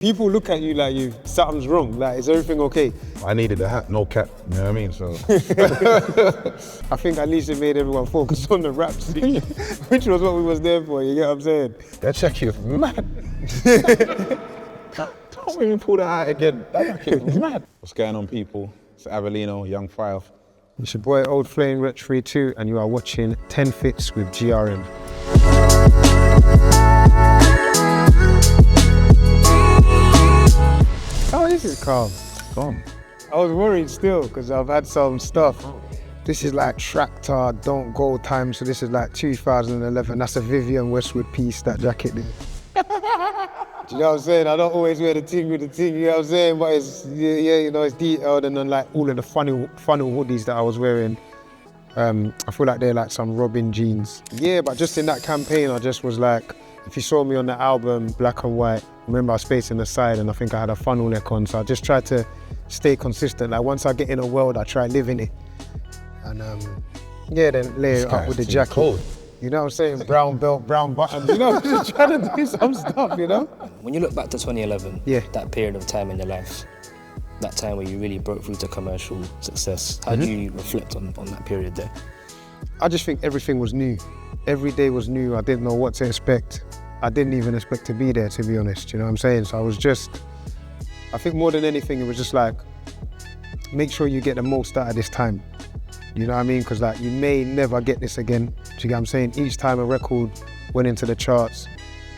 People look at you like something's wrong, like is everything okay? I needed a hat, no cap, you know what I mean? So I think at least it made everyone focus on the rap scene, which was what we was there for, you get what I'm saying? that check is mad. Don't even pull that out again. That check is mad. What's going on, people? It's Avelino, Young Five. It's your boy Avelino Wretch 32 and you are watching 10 Fits with GRM. Oh, this is calm. Calm. I was worried still because I've had some stuff. This is like Tractor, Don't Go time, so this is like 2011. That's a Vivian Westwood piece, that jacket there. Do you know what I'm saying? I don't always wear the thing with the thing, you know what I'm saying? But it's, yeah, you know, it's detailed, and then like all of the funnel hoodies that I was wearing, I feel like they're like some Robin jeans. Yeah, but just in that campaign, I just was like, if you saw me on the album, Black and White, remember I was facing the side and I think I had a funnel neck on, so I just tried to stay consistent. Like once I get in a world, I try living it. And yeah, then layer it up with the jacket. Cold. You know what I'm saying? Brown belt, brown buttons, you know, just trying to do some stuff, you know? When you look back to 2011, yeah, that period of time in your life, that time where you really broke through to commercial success, how do you reflect on that period there? I just think everything was new. Every day was new. I didn't know what to expect. I didn't even expect to be there, to be honest, you know what I'm saying? So I was just, I think more than anything, it was just like, make sure you get the most out of this time. You know what I mean? Because like, you may never get this again. Do you get what I'm saying? Each time a record went into the charts,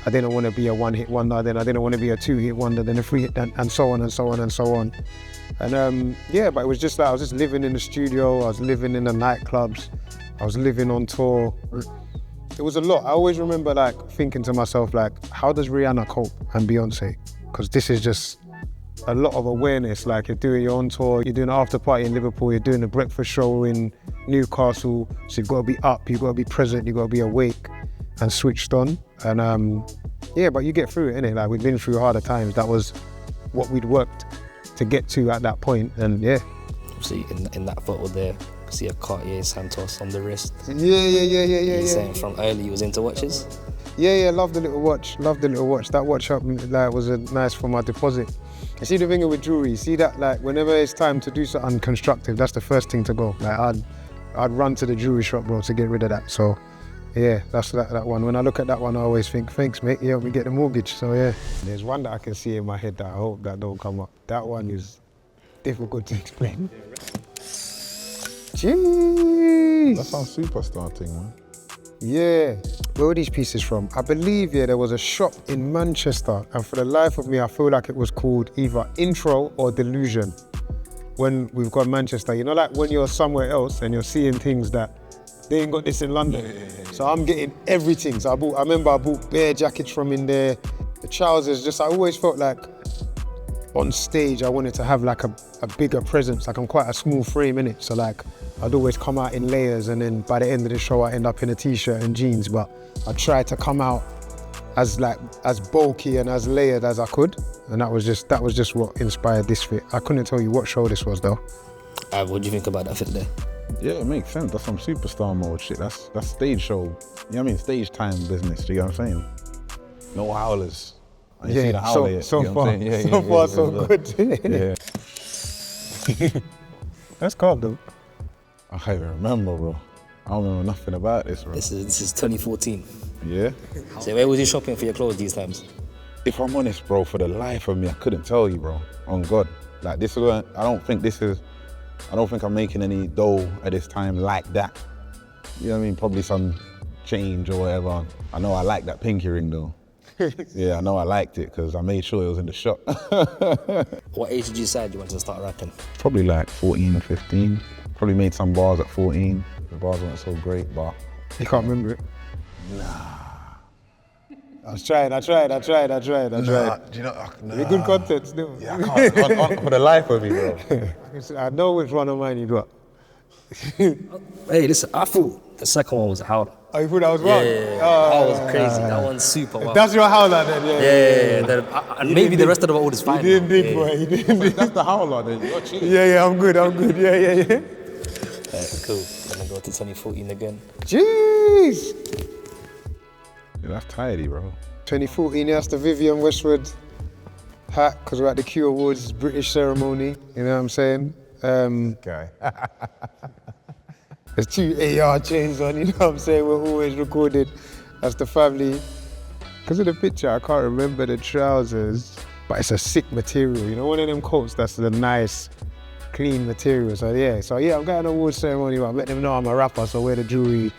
I didn't want to be a one-hit wonder, then I didn't want to be a two-hit wonder, then a three-hit, and so on and so on and so on. And yeah, but it was just like, I was just living in the studio, I was living in the nightclubs, I was living on tour. It was a lot. I always remember like thinking to myself, like, how does Rihanna cope and Beyonce? Because this is just a lot of awareness. Like you're doing your own tour, you're doing an after party in Liverpool, you're doing a breakfast show in Newcastle. So you've got to be up, you've got to be present, you've got to be awake and switched on. And yeah, but you get through it, innit? Like we've been through harder times. That was what we'd worked to get to at that point. And yeah. See, in that photo there, see a Cartier Santos on the wrist. Yeah. You're saying from early you was into watches? Yeah, love the little watch, That watch up like was nice for my deposit. You see the thing with jewelry, see that like whenever it's time to do something constructive, that's the first thing to go. Like I'd run to the jewelry shop, bro, to get rid of that. So yeah, that's that one. When I look at that one, I always think, thanks mate, you helped me get the mortgage. So yeah. There's one that I can see in my head that I hope that don't come up. That one is difficult to explain. Jeez. That sounds superstar thing, man. Yeah, where were these pieces from? I believe, there was a shop in Manchester, and for the life of me, I feel like it was called either Intro or Delusion. When we've got Manchester, you know, like when you're somewhere else and you're seeing things that they ain't got this in London. Yeah. So I'm getting everything. So I remember I bought bare jackets from in there, the trousers, I always felt like on stage, I wanted to have like a bigger presence. Like I'm quite a small frame, innit? So like, I'd always come out in layers, and then by the end of the show, I end up in a t-shirt and jeans. But I tried to come out as bulky and as layered as I could, and that was just what inspired this fit. I couldn't tell you what show this was though. What do you think about that fit there? Yeah, it makes sense. That's some superstar mode shit. That's stage show. You know what I mean? Stage time business. Do you know what I'm saying? No howlers. I ain't seen a howler yet. So far, so good. Yeah. That's cool though. I can't even remember, bro. I don't remember nothing about this, bro. This is 2014. Yeah. So where was you shopping for your clothes these times? If I'm honest, bro, for the life of me, I couldn't tell you, bro. On God. Like this is, I don't think I'm making any dough at this time like that. You know what I mean? Probably some change or whatever. I know I like that pinky ring though. Yeah, I know I liked it because I made sure it was in the shop. What age did you decide you wanted to start rapping? Probably like 14 or 15. Probably made some bars at 14. The bars weren't so great, but... You can't remember it? Nah. I tried. Nah, do you know, nah. You're good content still. Yeah, I can't, for the life of me, bro. I know which one of mine you got. Hey, listen, I thought the second one was a howler. Oh, you thought that was wrong? Yeah. That was crazy. That one's super wild. That's your howler then, yeah. And maybe the rest of the world is fine. You didn't dig, boy. You didn't dig. That's the howler then. You're cheating. Yeah, I'm good. Yeah. Cool. Gonna go to 2014 again. Jeez. Yeah, that's tidy, bro. 2014, that's the Vivian Westwood. hat, because we're at the Q Awards, British ceremony, you know what I'm saying? Okay. There's 2 AR chains on, you know what I'm saying? We're always recorded as the family. Because of the picture, I can't remember the trousers, but it's a sick material, you know, one of them coats that's the nice, clean material. So yeah, I'm going to awards ceremony, but I let them know I'm a rapper, so I wear the jewelry.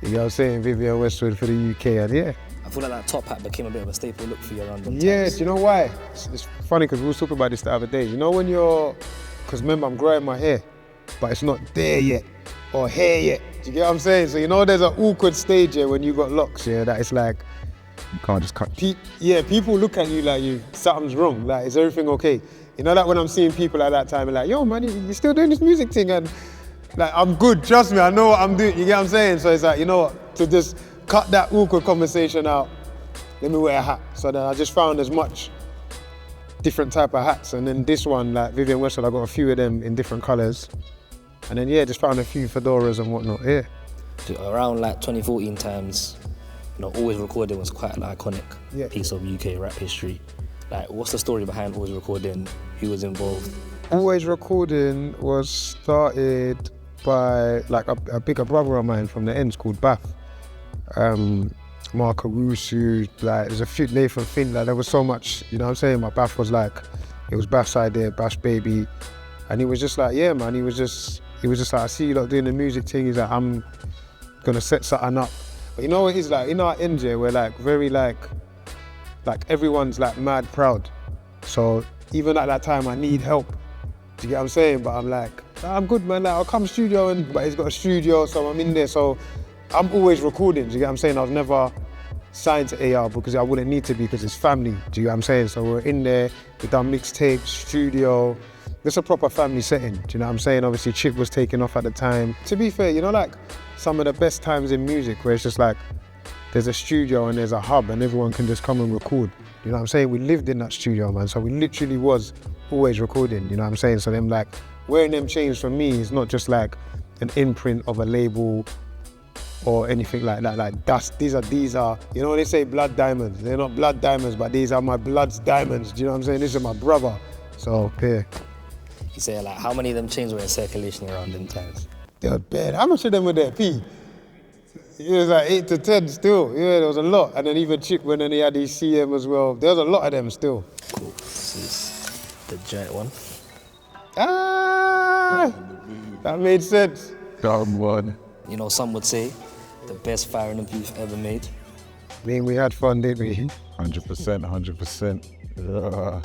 You know what I'm saying? Vivienne Westwood for the UK, and yeah. I feel like that top hat became a bit of a staple look for you around them Yeah, times. do you know why? It's funny because we were talking about this the other day. You know when because remember I'm growing my hair, but it's not there yet, or hair yet. Do you get what I'm saying? So you know there's an awkward stage here when you got locks, yeah, that it's like, You can't just cut. People look at you like something's wrong, like is everything okay? You know that when I'm seeing people at that time, like, yo man, you're still doing this music thing, and like I'm good, trust me, I know what I'm doing, you get what I'm saying? So it's like, you know what, to just cut that awkward conversation out, let me wear a hat. So then I just found as much different type of hats, and then this one, like Vivienne Westwood, I got a few of them in different colours. And then just found a few fedoras and whatnot, yeah. So around like 2014 times, you know, Always Recording was quite an iconic piece of UK rap history. Like, what's the story behind Always Recording? Who was involved? Always Recording was started by like a bigger brother of mine from the ends called Bath. Mark Arusu, like there's a few, Nathan Finn, like there was so much, you know what I'm saying? My Bath was like, it was Bath's idea, Bath's baby. And he was just like, yeah man, he was just like, I see you lot doing the music thing, he's like, I'm gonna set something up. But you know what it is like, in our ends here, we're like very like everyone's like mad proud. So even at that time, I need help. Do you get what I'm saying? But I'm like, nah, I'm good man, like I'll come studio, but he's got a studio, so I'm in there. So I'm always recording, do you get what I'm saying? I was never signed to AR because I wouldn't need to be because it's family, do you get what I'm saying? So we're in there, we done mixtapes, studio. It's a proper family setting, do you know what I'm saying? Obviously Chip was taking off at the time. To be fair, you know, like some of the best times in music where it's just like, there's a studio and there's a hub and everyone can just come and record. You know what I'm saying? We lived in that studio, man. So we literally was always recording, you know what I'm saying? So them like, wearing them chains for me is not just like an imprint of a label or anything like that. Like these are, you know when they say blood diamonds, they're not blood diamonds, but these are my blood's diamonds. Do you know what I'm saying? This is my brother. So, yeah. You say like, how many of them chains were in circulation around them times? They were bad. How much of them were there? P? It was like 8 to 10 still. Yeah, there was a lot. And then even Chip, when he had his CM as well, there was a lot of them still. Cool. This is the giant one. That made sense. Dumb one. You know, some would say the best Fire in the Booth ever made. I mean, we had fun, didn't we? 100%.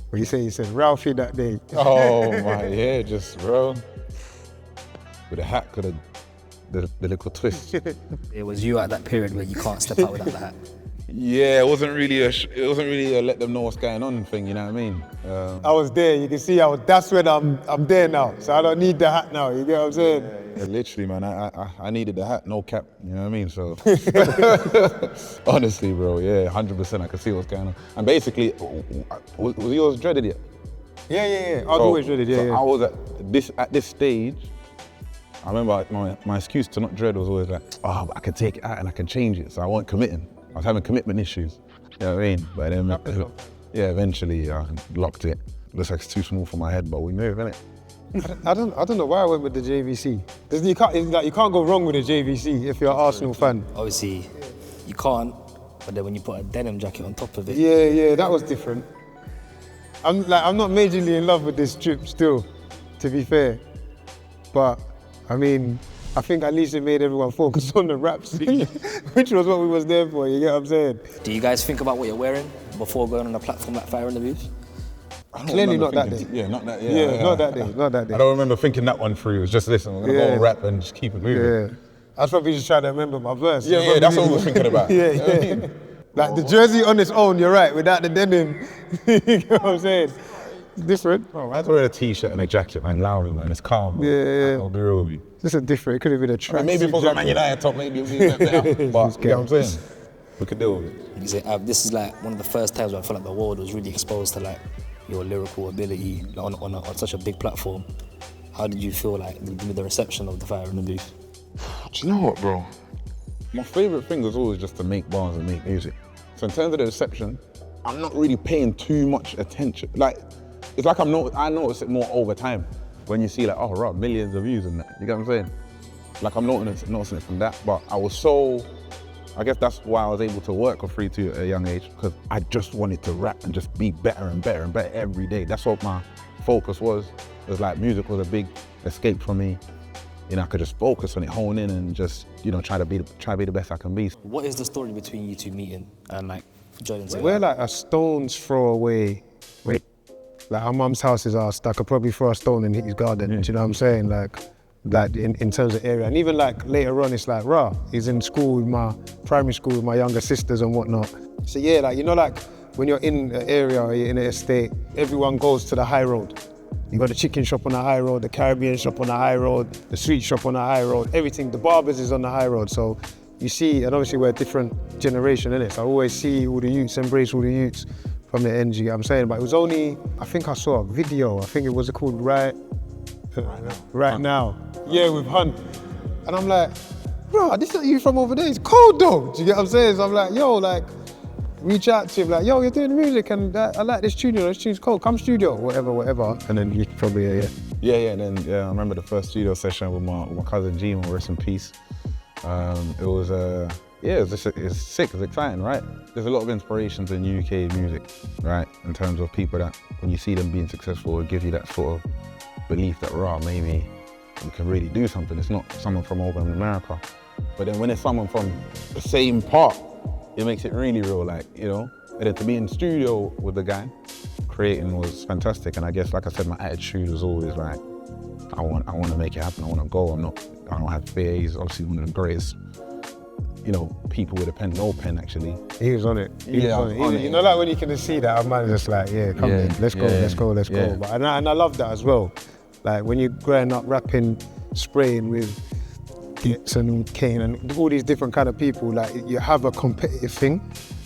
What you say? You said Ralphie that day. Oh my, yeah, just bro. With a hat, could have the little twist. It was you at that period where you can't step out without the hat. Yeah, it wasn't really a let them know what's going on thing. You know what I mean? I was there. You can see that's when I'm there now. So I don't need the hat now. You get what I'm saying? Yeah, literally, man. I needed the hat, no cap. You know what I mean? So honestly, bro, yeah, 100%. I could see what's going on. And basically, was yours dreaded yet? Yeah. I was always dreaded. Yeah. I was at this stage. I remember my excuse to not dread was always like, oh, but I can take it out and I can change it. So I wasn't committing. I was having commitment issues. You know what I mean? But then, yeah, eventually I locked it. Looks like it's too small for my head, but we move, innit? I don't know why I went with the JVC. You can't go wrong with a JVC if you're an Arsenal fan. Obviously, you can't, but then when you put a denim jacket on top of it. Yeah, that was different. I'm not majorly in love with this strip still, to be fair. But, I mean, I think at least it made everyone focus on the raps, which was what we was there for, you get what I'm saying? Do you guys think about what you're wearing before going on a platform like Fire in the Booth? Clearly not that day. Yeah, not that. Yeah, not that day. I don't remember thinking that one through. It was just listen, we're gonna go and rap and just keep it moving. Yeah, I was probably just trying to remember my verse. Yeah, that's what we were thinking about. Yeah. You know what I mean? Like the jersey on its own, you're right. Without the denim, you get what I'm saying? It's different. Bro, I had to wear a t-shirt and a jacket, man, Lowry, man. It's calm, bro. Yeah. I'll be real with you. This is different. It could have been a track. Maybe if it was a Man United top, maybe it would be better. But you know what I'm saying? We could deal with it. You say, this is like one of the first times where I felt like the world was really exposed to like your lyrical ability on such a big platform. How did you feel like with the reception of the Fire in the Booth? Do you know what, bro? My favourite thing was always just to make bars and make music. So in terms of the reception, I'm not really paying too much attention. Like, it's like I notice it more over time when you see like, oh, right, millions of views and that. You get what I'm saying? Like I'm noticing it from that, but I guess that's why I was able to work with 3-2 at a young age, because I just wanted to rap and just be better and better and better every day. That's what my focus was. It was like music was a big escape for me. You know, I could just focus on it, hone in, and just, you know, try to be the best I can be. What is the story between you two meeting and like joining together? We're like a stone's throw away. Like our mum's house is ours. I could probably throw a stone in his garden. Do you know what I'm saying? Like in terms of area. And even like later on, it's like, he's in school with primary school with my younger sisters and whatnot. So yeah, like, you know, like when you're in an area or you're in an estate, everyone goes to the high road. You got the chicken shop on the high road, the Caribbean shop on the high road, the sweet shop on the high road, everything, the barbers is on the high road. So you see, and obviously we're a different generation, innit? So I always see all the youths, embrace all the youths from the end, you get what I'm saying? But it was only, I think I saw a video, I think it was called Right Now. Yeah, with Hunt. And I'm like, bro, this is you from over there, it's cold though. Do you get what I'm saying? So I'm like, yo, like, reach out to him, like, yo, you're doing music and I like this tune, this tune's cold, come studio, whatever. And then you probably, And then I remember the first studio session with my cousin G, rest in peace. It was it's sick, it's exciting, right? There's a lot of inspirations in UK music, right? In terms of people that, when you see them being successful, it gives you that sort of belief that, maybe you can really do something. It's not someone from over in America. But then when it's someone from the same part, it makes it really real, like, you know? And then to be in the studio with the guy, creating was fantastic. And I guess, like I said, my attitude was always like, I want to make it happen, I want to go. I don't have fear. He's obviously one of the greatest, you know, people with a pen, no pen actually. He was on it. He was on it. You know, like when you can see that, I'm just like, come in, let's go. But and I love that as well. Like when you're growing up rapping, spraying with Gits and Kane and all these different kind of people, like you have a competitive thing,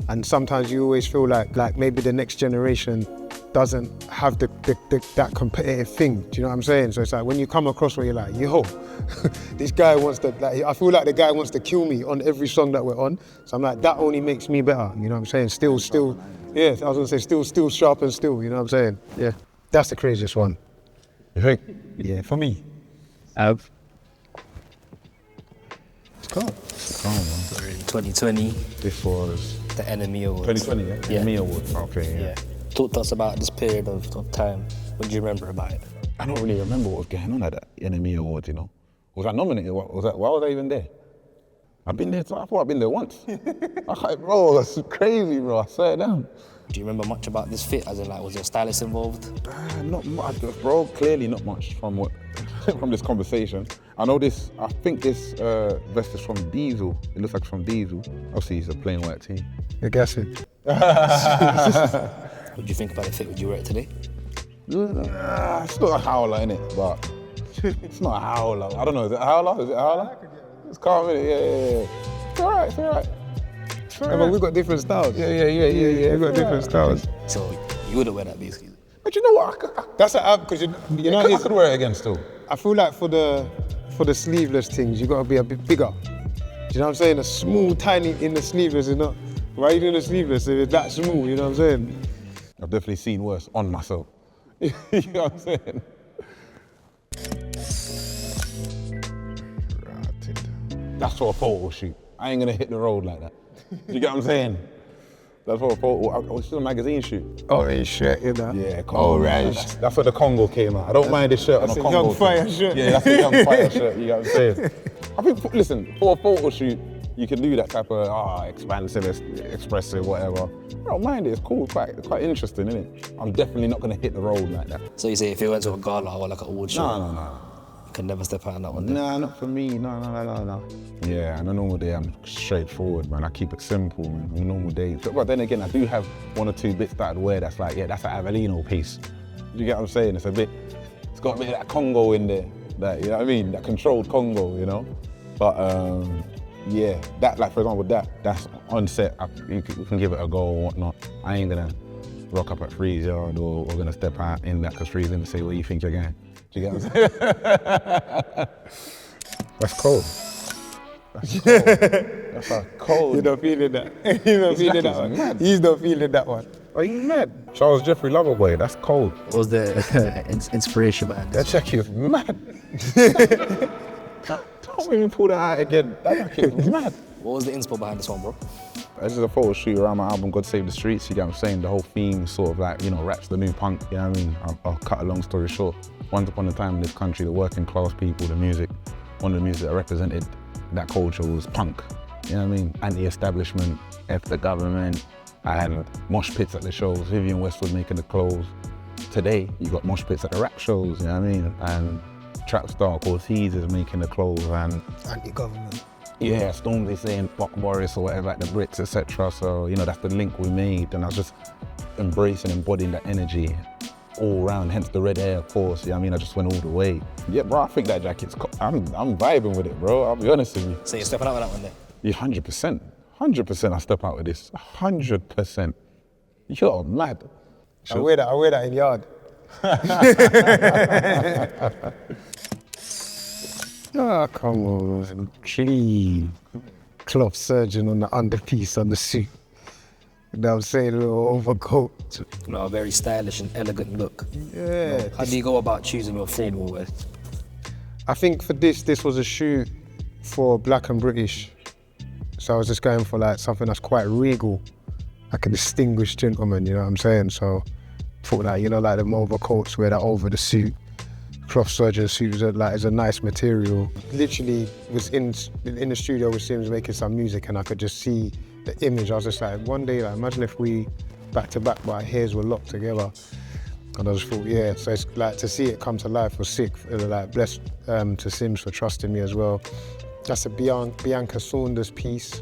and sometimes you always feel like maybe the next generation doesn't have that competitive thing. Do you know what I'm saying? So it's like when you come across where you're like, yo, this guy wants to, like, I feel like the guy wants to kill me on every song that we're on. So I'm like, that only makes me better. You know what I'm saying? Still, yeah, I was gonna say still sharp and still, you know what I'm saying? Yeah, that's the craziest one. You think? Yeah, for me. Av? It's calm. We're in 2020. This was the Enemy Awards. 2020, Enemy Awards. Okay, yeah. Talk to us about this period of time. What do you remember about it? I don't really remember what was going on at that Enemy Awards, you know. Was I nominated? Why was I even there? I've been there, I thought I'd been there once. Bro, that's crazy, bro, I swear down. Do you remember much about this fit? As in, like, was your stylist involved? Not much, bro, clearly not much from this conversation. I think this vest is from Diesel. It looks like from Diesel. Obviously, it's a plain white tee. You're guessing. What do you think about the fit? Would you wear it today? It's not a howler, innit? But it's not a howler. I don't know, is it a howler? It's calm, innit? Yeah. It's all right. Yeah, but we've got different styles. Yeah. We've got different styles. So you wouldn't wear that basically? But you know what? That's an app, because you know I could wear it again still. I feel like for the sleeveless things, you got to be a bit bigger. Do you know what I'm saying? A small, tiny in the sleeveless is not. Why are you doing the sleeveless if it's that small? You know what I'm saying? I've definitely seen worse on myself. You know what I'm saying? That's for a photo shoot. I ain't gonna hit the road like that. You get what I'm saying? That's for a photo. I was still a magazine shoot. Orange shirt, you know? Yeah, Congo. That's where the Congo came out. I don't mind this shirt on a Congo. Young Fire shirt. Yeah, that's a Young Fire shirt, you know what I'm saying? I think, listen, for a photo shoot, you can do that type of expansive, expressive, whatever. I don't mind it, it's cool, quite interesting, isn't it? I'm definitely not gonna hit the road like that. So you say if you went to a gala or like an award show? No. You can never step out on that one? Nah, not for me, no. Yeah, on a normal day, I'm straightforward, man. I keep it simple, man, on a normal day. But then again, I do have one or two bits that I'd wear that's like, that's an Avelino piece. You get what I'm saying? It's got a bit of that Congo in there, that, you know what I mean? That controlled Congo, you know? But yeah, that, like for example, that's on set, you can give it a go or whatnot. I ain't gonna rock up at Freeze Yard or we're gonna step out in that because Freeze gonna say, where you think you're going? Do you get what I'm saying? That's cold. That's cold. You're not feeling that. You're not feeling that one. He's not feeling that one. Are you mad? Charles Jeffrey Loverboy, that's cold. What was the inspiration behind That this? jacket is mad. Don't even pull that out again. That jacket is mad. What was the inspo behind this one, bro? This is a photo shoot around my album, God Save the Streets, you get what I'm saying? The whole theme sort of like, you know, rap's the new punk, you know what I mean? I'll cut a long story short. Once upon a time in this country, the working class people, the music, one of the music that represented that culture was punk, you know what I mean? Anti-establishment, F the government. I had mosh pits at the shows, Vivienne Westwood making the clothes. Today, you got mosh pits at the rap shows, you know what I mean? And trap star called Tease is making the clothes and Anti-government. yeah, Stormzy saying fuck Boris or whatever, like the Brits, etc. So, you know, that's the link we made, and I was just embracing, embodying that energy all round, hence the red hair, of course, yeah, I mean, I just went all the way. Yeah, bro, I think that jacket's, I'm vibing with it, bro, I'll be honest with you. So you're stepping out with that one there? Yeah, 100%, 100% I step out with this, 100%. You're mad. I wear that in yard. Ah, come on, clean. Cloth surgeon on the underpiece on the suit. You know what I'm saying? A little overcoat. You know, a very stylish and elegant look. Yeah. How do you go about choosing your formal wear? I think for this was a shoot for Black and British. So I was just going for like something that's quite regal, like a distinguished gentleman, you know what I'm saying? So thought that, you know, like the overcoats, wear that over the suit. Cloth surgeon suit is a nice material. Literally was in the studio with Sims making some music and I could just see the image. I was just like, one day, like, imagine if we back to back, but our hairs were locked together. And I just thought, yeah, so it's like to see it come to life was sick. Like blessed to Sims for trusting me as well. That's a Bianca Saunders piece.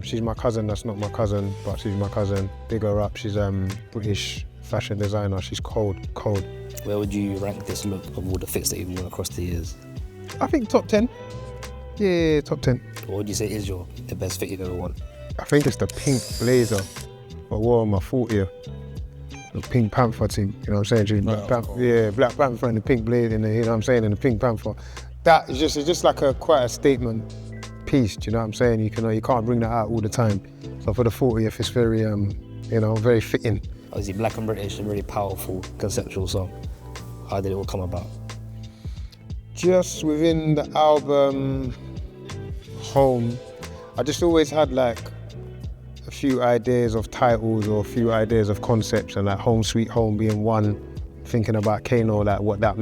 She's my cousin, that's not my cousin, but she's my cousin. Big her up, she's British fashion designer, she's cold. Where would you rank this look of all the fits that you've worn across the years? I think top 10. Yeah, top 10. What would you say is the best fit you've ever worn? I think it's the pink blazer I wore on my 40th. The Pink Panther thing, you know what I'm saying? Black Panther and the pink blazer, you know what I'm saying, and the Pink Panther. That is just like quite a statement piece, do you know what I'm saying? You can't bring that out all the time. So for the 40th, it's very, very fitting. Obviously, Black and British is a really powerful conceptual song. How did it all come about? Just within the album Home, I just always had like a few ideas of titles or a few ideas of concepts, and like Home Sweet Home being one, thinking about Kano, like what that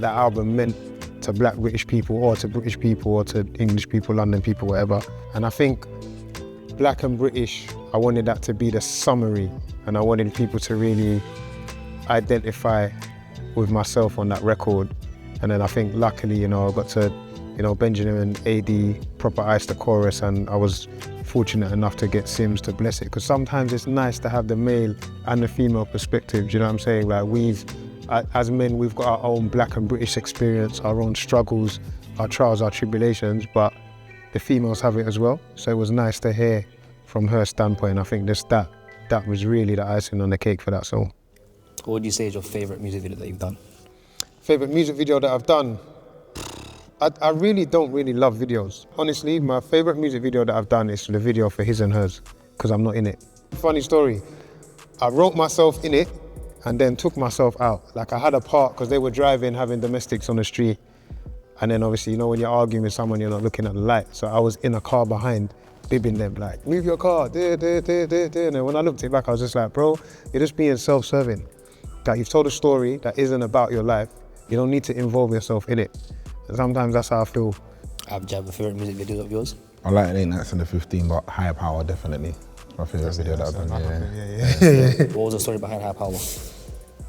album meant to Black British people or to British people or to English people, London people, whatever. And I think Black and British, I wanted that to be the summary, and I wanted people to really identify with myself on that record. And then I think luckily, I got to, Benjamin and AD proper iced the chorus, and I was fortunate enough to get Sims to bless it, because sometimes it's nice to have the male and the female perspective, do you know what I'm saying? Like as men, we've got our own Black and British experience, our own struggles, our trials, our tribulations, but the females have it as well. So it was nice to hear from her standpoint. I think just that was really the icing on the cake for that song. What would you say is your favourite music video that you've done? Favourite music video that I've done? I really don't love videos. Honestly, my favourite music video that I've done is the video for His and Hers, because I'm not in it. Funny story, I wrote myself in it and then took myself out. Like I had a part, because they were driving, having domestics on the street. And then obviously, when you're arguing with someone, you're not looking at the light. So I was in a car behind, bibbing them like, move your car, there. And then when I looked it back, I was just like, bro, you're just being self-serving. That you've told a story that isn't about your life. You don't need to involve yourself in it. And sometimes that's how I feel. Do you have a favourite music video of yours? I like It Ain't Nights in the 15, but Higher Power definitely. My favourite video that I've done, Yeah. What was the story behind Higher Power?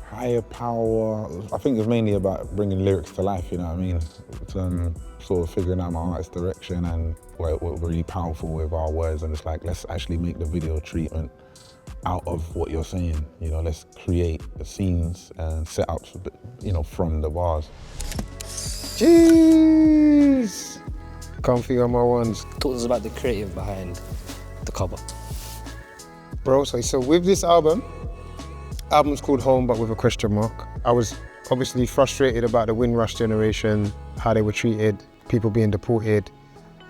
Higher Power, I think it's mainly about bringing lyrics to life, you know what I mean? It's, sort of figuring out my artist's direction, and we're really powerful with our words, and it's like, let's actually make the video treatment out of what you're saying. Let's create the scenes and setups, from the bars. Jeez! Comfy on my ones. Talk to us about the creative behind the cover. Bro, so with this album's called Home, but with a question mark. I was obviously frustrated about the Windrush generation, how they were treated, people being deported,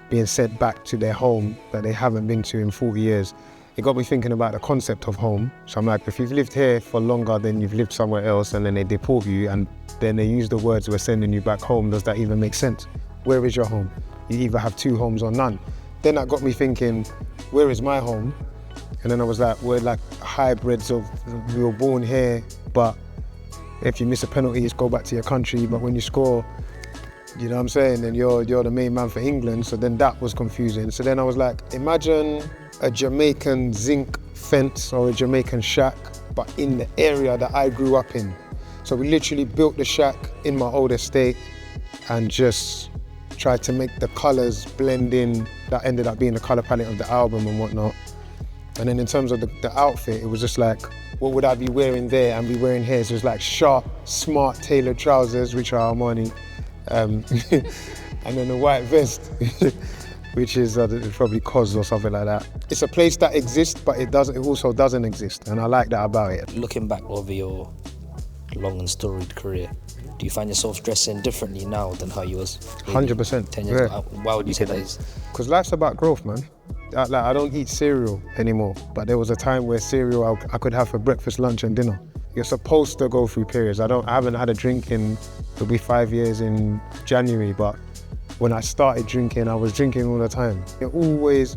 being sent back to their home that they haven't been to in 40 years. it got me thinking about the concept of home. So I'm like, if you've lived here for longer than you've lived somewhere else and then they deport you and then they use the words, we're sending you back home, does that even make sense? Where is your home? You either have two homes or none. Then that got me thinking, where is my home? And then I was like, we're like hybrids of, we were born here, but if you miss a penalty, it's go back to your country. But when you score, you know what I'm saying, then you're the main man for England. So then that was confusing. So then I was like, imagine a Jamaican zinc fence or a Jamaican shack, but in the area that I grew up in. So we literally built the shack in my old estate and just tried to make the colours blend in. That ended up being the colour palette of the album and whatnot. And then in terms of the outfit, it was just like, what would I be wearing there and be wearing here? So it's like sharp, smart, tailored trousers, which are Armani, and then a white vest, which is probably COS or something like that. It's a place that exists, but it also doesn't exist, and I like that about it. Looking back over your long and storied career, do you find yourself dressing differently now than how you was 100%. 10 years ago? Why would you say that is? Because life's about growth, man. I don't eat cereal anymore, but there was a time where cereal I could have for breakfast, lunch and dinner. You're supposed to go through periods. I haven't had a drink it'll be 5 years in January, but when I started drinking, I was drinking all the time. You're always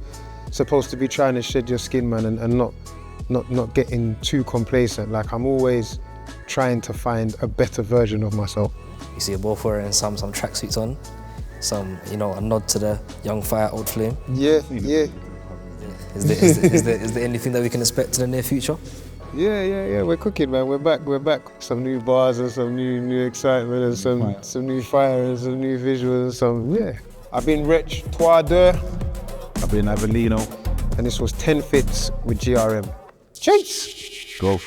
supposed to be trying to shed your skin, man, and not getting too complacent. Like, I'm always trying to find a better version of myself. You see you're both wearing some tracksuits on, some, a nod to the young fire, old flame. Yeah. Is there anything that we can expect in the near future? Yeah, we're cooking, man. We're back. Some new bars and some new excitement and some new fire and some new visuals and I've been Wretch, toi deux. I've been Avelino. And this was 10 Fits with GRM. Chase! Go.